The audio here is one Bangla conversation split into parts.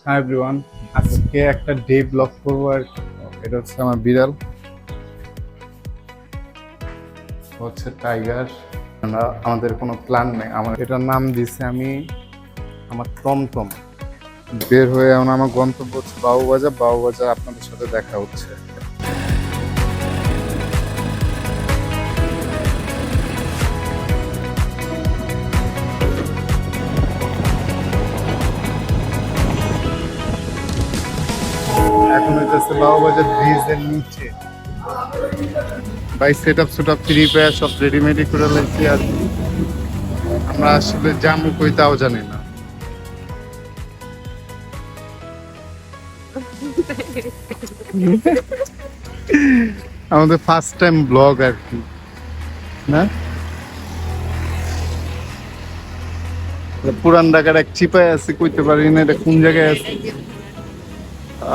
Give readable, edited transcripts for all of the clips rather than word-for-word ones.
হাই এভরিওয়ান, আজকে একটা ডে ব্লগ করবো আর কি। এটা হচ্ছে আমার বিড়াল, হচ্ছে টাইগার। আমাদের কোনো প্ল্যান নেই, আমার এটার নাম দিয়েছি আমি আমার টমটম। বের হয়ে এখন আমার গন্তব্য হচ্ছে বাবুবাজার। বাবুবাজার আপনাদের সাথে দেখা হচ্ছে। এখন হইতেছে বাবুবাজার ব্রিজের নিচে। ভাই সেট আপ ফ্রি পেয়ে সব রেডিমেডি করে লাগছি আর কি। আমরা আসলে জামু কই তাও জানি না। আমাদের ফার্স্ট টাইম ব্লগ আর কি, না? পুরান ঢাকার এক চিপায় আছে, কইতে পারি না এটা কোন জায়গায় আছে।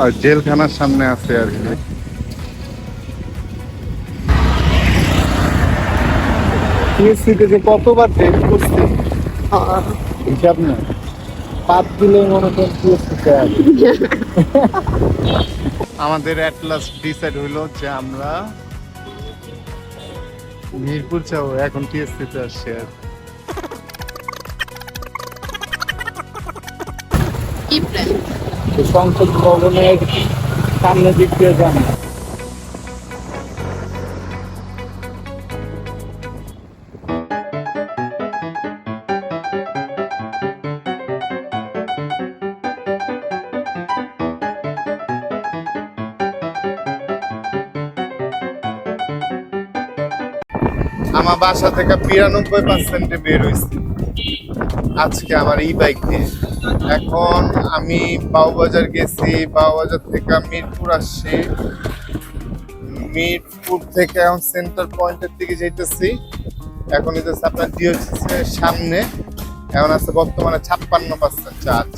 আর জেলখানার সামনে আছে আর কি। টিএসসিতে যে কতবার ডেট করছি হিসাব না, 5 দিলে মনে করেন টিএসসিতে আছে। আমাদের এট লাস্ট ডিসাইড হইলো যে আমরা মিরপুর যাবো, এখন টিএসসিতে আসছি আর কি প্ল্যান? সংসদ ভবনের সামনে দিক দিয়ে যান। আমার বাসা থেকে 92% বের হয়েছি আজকে আমার এই বাইক দিয়ে। এখন আমি বাবুবাজার গেছি, বাবুবাজার থেকে মিরপুর আসছি, মিরপুর থেকে এখন সেন্টার পয়েন্টের দিকে যাইতেছি। এখন হইতেছে আপনার ডিওসিসি এর সামনে। এখন আছে বর্তমানে 56% চার্জ।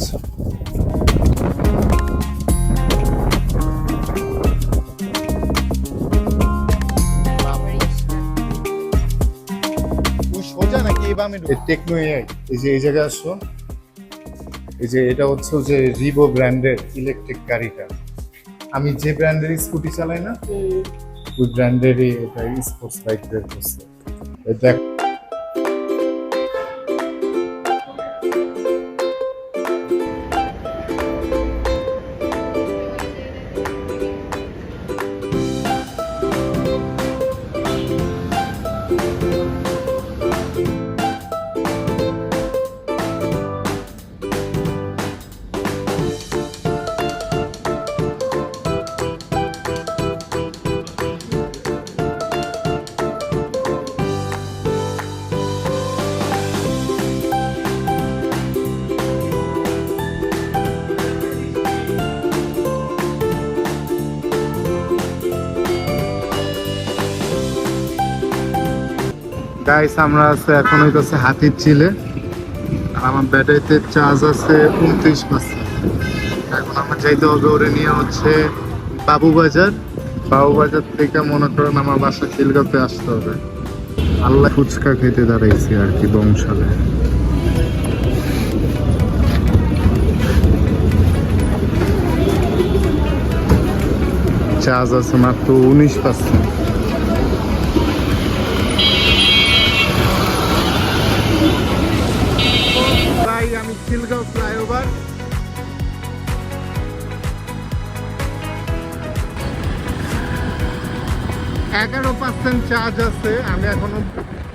সোজা নাকি এই বামে টেকনো এআই, এই যে এই জায়গায় আসো, এই যে এটা হচ্ছে যে রিভো ব্র্যান্ডের ইলেকট্রিক গাড়িটা। আমি যে ব্র্যান্ডের স্কুটি চালাই না, ওই ব্র্যান্ডেরই এটা স্পোর্টস বাইক বের করছে। এই দেখ, গাইস আমরা আছে এখন হইতেছে হাতির চিলে। আর আমার ব্যাটারিতে চার্জ আছে 29%। এখন আমার যাইতে হবে ওরে নিয়ে হচ্ছে বাবুবাজার। বাবুবাজার থেকে মনে করেন আমার বাসা খিলগাঁওতে আসতে হবে। আল্লাহ ফুচকা খেতে দাঁড়াইছি আর কি বংশালে। চার্জ আছে মাত্র 19%। আমি খিলগাঁও ফ্লাইওভার, %11 চার্জ আছে। আমি এখনো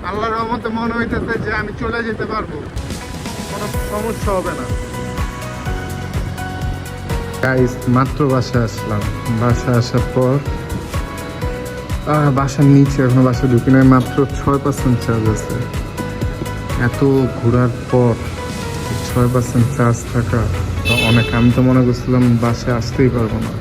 আল্লাহর রহমতে মনে হইতেছে যে আমি চলে যেতে পারবো, কোনো সমস্যা হবে না। গাইস মাত্র বাসায় আসলাম। বাসায় আসার পর বাসার নিচে, এখন বাসা ঢুকি নাই, মাত্র 6% চার্জ আছে। এত ঘোরার পর 6% চার্জ থাকা তো অনেক। আমি তো মনে করছিলাম বাসায় আসতেই পারবো না।